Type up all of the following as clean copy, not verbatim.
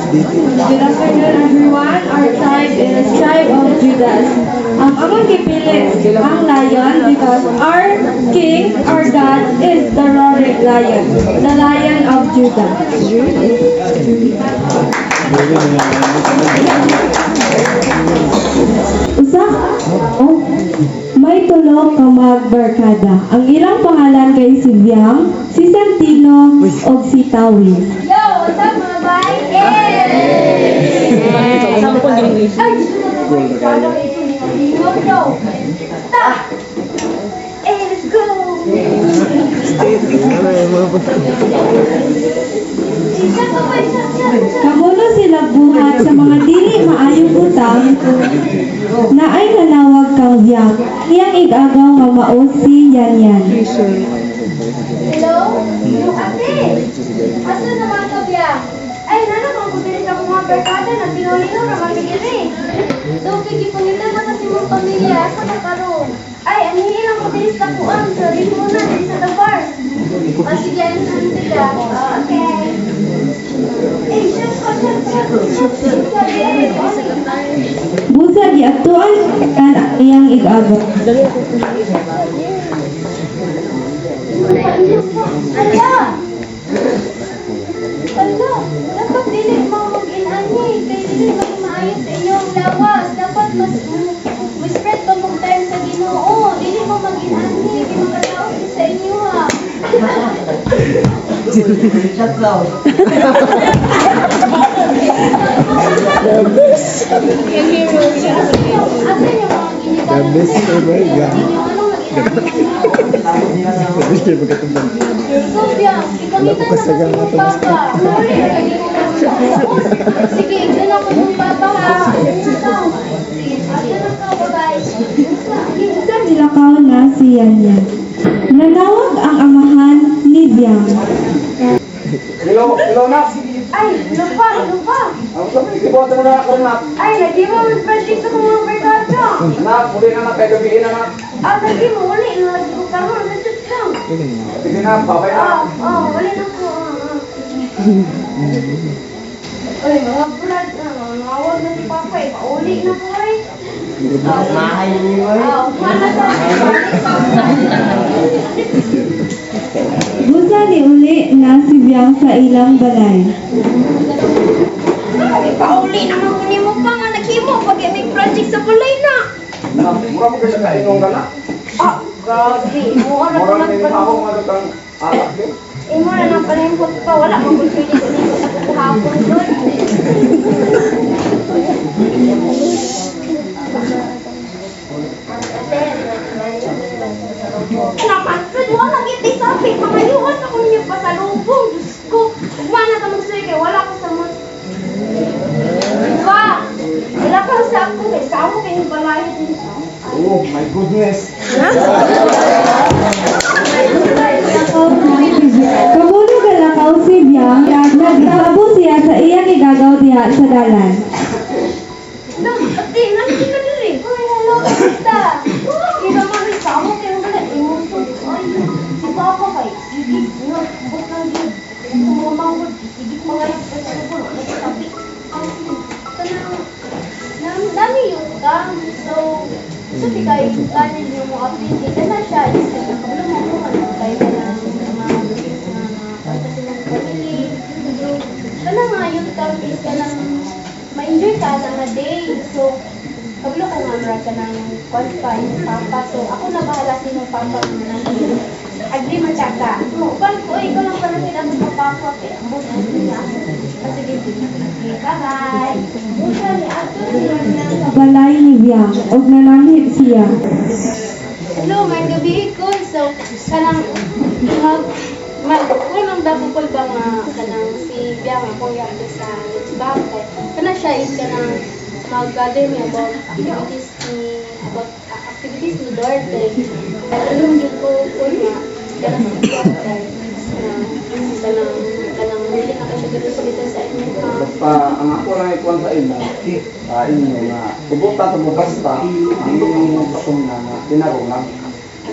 Good afternoon, everyone. Our tribe is Tribe of Judas. Among kipilit ang lion because our king, our God, is the roaring lion, the Lion of Judah. Usa, oh, may tulong ka magbarkada. Ang ilang pangalan kay si Biang, si Santino, o si Tawis. Yo, what's up mga bay? Stop! Let's go! Kamulo sila buhat sa mga dili maayong utang na ay nanawag kang Biang. Iyang igagaw nga maos si Yan. Hello? Ate! Asa naman ka biya? Ay, nana, kung kupilit ako mga barkada na pinulino na magigiri. So, pigipungitan mo sa simong pamilya sa kakaroon. Ay, ang hihilang kupilis na kuang sa limunan di sa dabar. O, sige, ano na sila? Okay. Eh, shut. Busa di aktual kan iyang igagaw. Ala, dapat dili mo mag-inani, kay dili maayos sa inyong lawas. Dapat mas spread pa mong time sa Ginoo. Dili mo mag-inani, di makataos sa inyo ha. Asa niyo mga ginagawa? Sobya, ikamitan na sa papa. Sige, doon ako ng papa ha. Asa na ka, bye-bye. Sa nilakaw na si Yan. Nanawag ang amahan ni Biang. Hello nak. Ay, lupa. Ang sabi, ikibuhat mo na ako nak. Ay, lagi mo mag-project sa mga barkada. Nak, muli na nak, kaya gabihin na nak. Lagi mo, wala. Lagi ko karoon. Nandun lang. Sige na, babay na. Wala na ko. Ay, mga brad na. Nawag na si Papa eh. Pauli na ko eh. Mahay niyo Mana sa Busa ni uli na si Biang sa ilang balay. Ay, pauli naman ko ni mo pa nga naghimo pag may project sa bulay na. Nak, mura mo kayo sa kainong ka na. Grabe. Mura Mura na na yung ako mga kang alak din. mo na nang palimpot pa. Wala mo kung pwede ko nito sa kahapon doon. Naman, Fred, wala kita sabi. Pangayuhan ako ninyo pa sa lubong. Diyos ko. Mana ka magsuy kay wala ko sa mga... Diba? Wala ka sa ako. Kaya sa ako kayo balayo din sa Oh my goodness. Kamulo galakaw si Biang, nagtabo siya sa iyang igagaw diha sa dalan. Ate, nandito ka din eh. Uy, hello, kamusta? Ikaw mami, sa ako kayo wala. Imusod. Ay, si Papa kay. Sige, buk lang yun. Kung mamangod, sige, mga nagpasalubo. Nagsabi. Dami yun ka. So, sabi kayo, kanin yung mga update. Ika na siya. Kabalo mo ko, ano kayo na mga kanta silang family. Kana nga yun ka, is ka nang ma-enjoy ka na nga day. So, kabalo ka nga mara ka ng konpa yung papa. So, ako na bahala sa yung papa mo na agree man siya ka. Upan ko, ikaw lang pa na sila sa papa. Kaya, mo na sila. Kasi bye-bye. Muna ni Ato Sa balay ni Biang, og nananghid siya. Hello, may gabi ko. So, kanang kunang dapat ko ba nga kanang si Biang ako yan sa Nitsbang. Kana siya is kanang mag-gather me about activities ni Dorte. Alam mo ko nga kanang si Biang kanang hindi na siya dito sa inyo. Basta, ang ako lang ikuan sa inyo nga, kubuta sa bubasta, ang inyong patungan na tinarungan.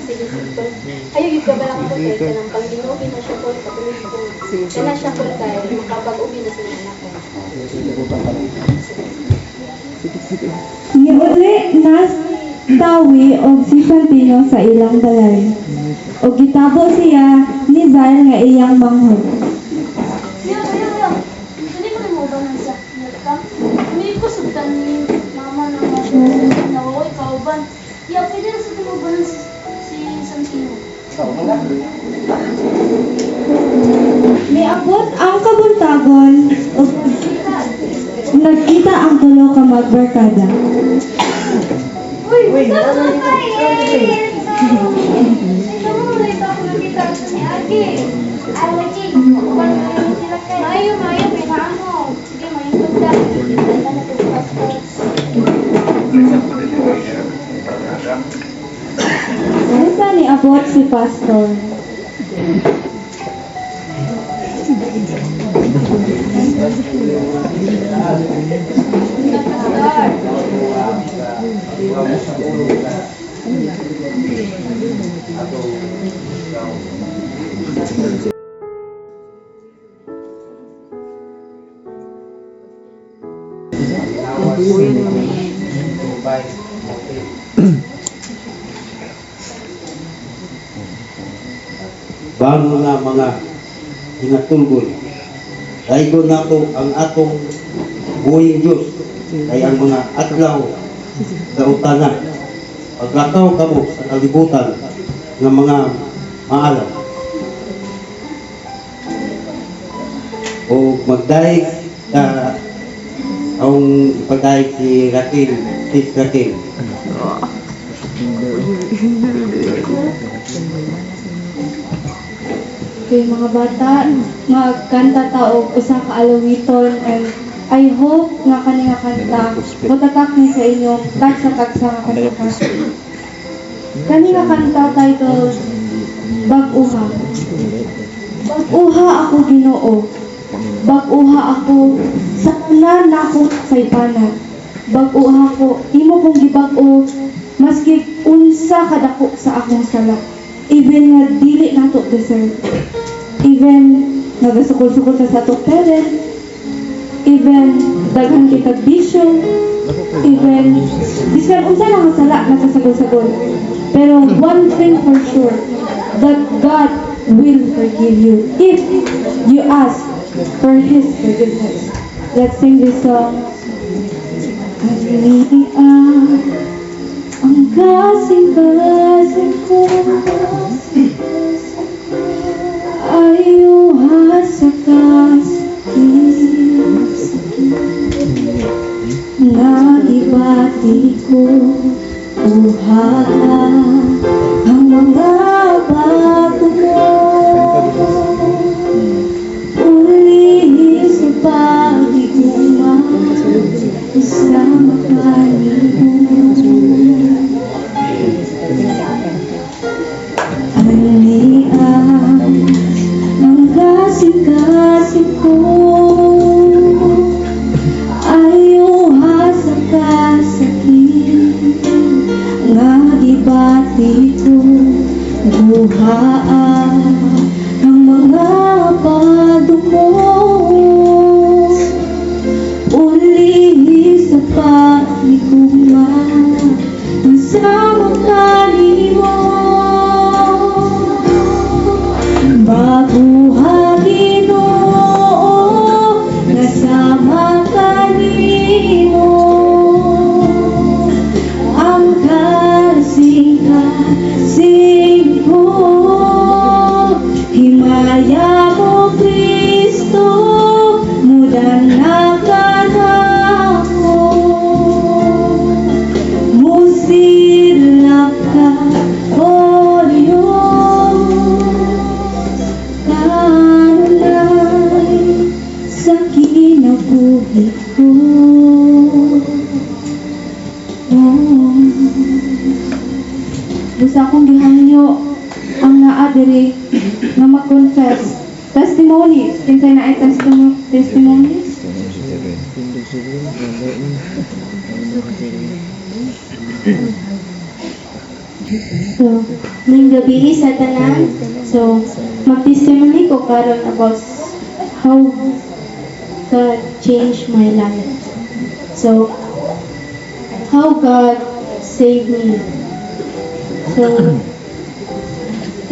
Sige, sige. Ayaw yung kabalang ako kay kanang pangginugin na siya po sa tuloy ko. Kaya na siya po kay makapag-uwi na sila anak ko. Giuli nas tawi og si Santino sa ilang balay. Og gitabo siya ni Zal nga iyang manghod. Kuya. Hindi ko rin mo ba ng sa welcome? Hindi ko sugdan ni mama na nawaway kauban. Kaya pwede na sugdan mo ba ng si Santino? Niabot ang kabuntagon ug nagkita ang tulo ka magbarkada. Uy, saan ka Ito mo ulit ako nakita sa ni Ate. Alaki, mayo, pinaan mo. Sige, mayo ganda. Ganda na ito pastor. Unsa ni abot si pastor? Bango na mga hinatulgoy. Daigo na to ang atong buhing Diyos kay ang mga adlaw gautana. Paglakaw kamo sa kalibutan ng mga maalam. O magdaig ka ang ipagdaig si Raquel, sis Raquel. Kay mga bata, magkanta ta og usa ka alawiton, and I hope nga kani nga kanta matatak ni sa inyo tagsa nga kanta. Kani nga kanta title Bag-uha. Bag-uha ako Ginoo. Bag-uha ako sa tanan nako saypanan. Bag-uha ko imo kong gibag-o maski unsa kadako sa akong sala. Even nga dili nato deserve. Even nagasukol-sukol sa ato parent. Even daghan kita bisyo. Even bisan unsa na masala nagsasagol-sagol. Pero one thing for sure, that God will forgive you if you ask for His forgiveness. Let's sing this song. Ang kasing-kasing ko ayuha sa nga ibati ko uha ang mga bago mo uli sa pag-iguma isama ka ang kasing-kasing ko ayuha sa kasakit nga gibati ko buhaan ang mga padumo uli sa paglikuma isama kanimo baguha Ginoo nasama kanimo ang kasing-kasing ko himaya mo Kristo mudan na kanako musilak ka o Diyos kanunay sa kinabuhi ko. Gusto akong gihanyo ang naa diri nga mag-confess. Testimonies. Kinsay na ay testimonies? So, ning gabi sa tanan. So, mag-testimony ko karon about how God changed my life. So, how God saved me. So,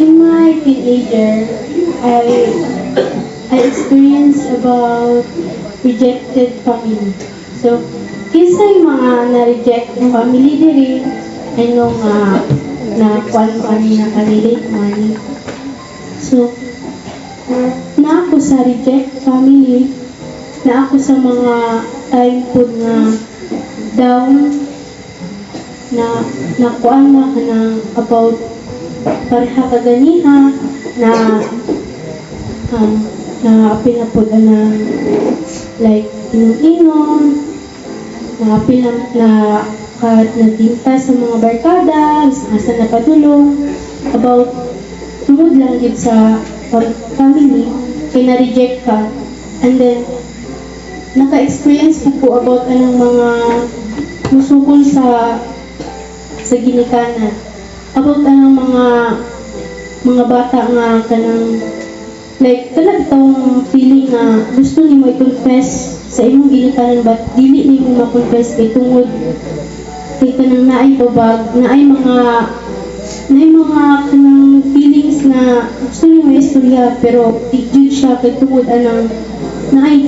in my teenager, I experienced about rejected family. So, kisay mga na-reject family diri, ay nung na kwan-kwan na kanilate money. So, na ako sa reject family, na ako sa mga time po na down, na nakuan na ka ng about pareha kaganiha, na pinapod na like inom-inom, na natinta sa mga barkada, asa na padulong, about tungod lang yun sa family, kaya na-reject ka. And then, naka-experience po about anong mga musukol sa ginikanan. About anong mga bata nga kanang like itong feeling na gusto ni mo i-confess sa imong ginikanan but dili ni mo ma-confess kay tungod kay kanang naay pabag, naay mga kanang feelings na gusto ni mo istorya pero i-judge siya kay tungod anang naay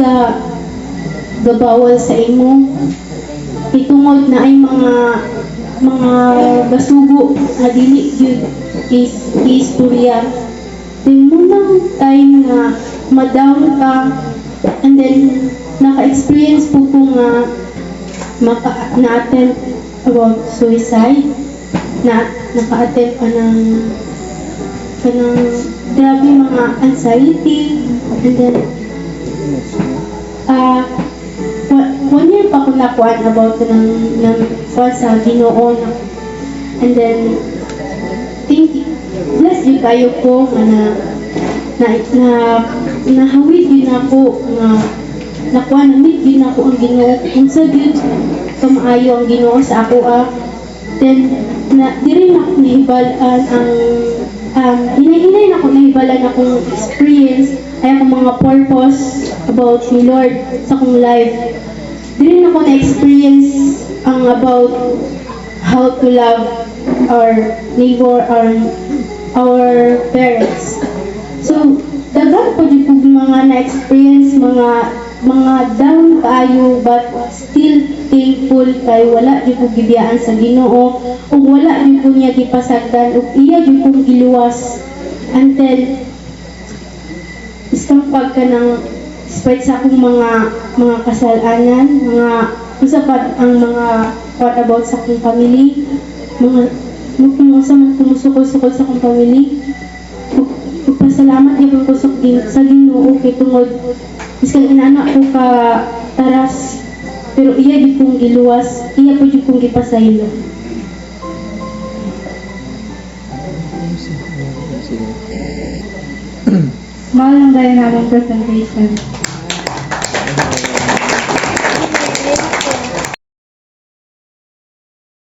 gabawal sa imo kay tungod naay mga basugo na dili gyud istorya. Then munang time na ma-down ka and then naka-experience po nga na-attempt about suicide, naka-attempt ka ng grabe mga anxiety, and then 1 year pa ko nakuan about ng sa Ginoo, and then bless yun kayo ko nahawid yun ako nakuha namit yun ako ang Ginoo kung sa yun kamaayo ang Ginoo sa ako then di rin ako nahibalaan hinay-hinay na ako nahibalan akong experience ay akong mga purpose about ni Lord sa akong life. Di rin ako na-experience ang about how to love our neighbor, our parents. So, dagan po yung mga na-experience, mga down kaayo, but still thankful kay wala yung po gibiyaan sa Ginoo, o wala yung po niya gipasagdan, o iya yung po giluwas, until iskampag ka ng despite sa akong mga kasalanan, mga usapad ang mga what about sa akong family, mga kumusukol-sukol sa akong family. Magpasalamat niya ko sa Ginoo kay tungod isang inaanak ko ka taras pero iya di kong giluwas, iya po di kong gipasaylo. Mahal lang tayo namang presentation.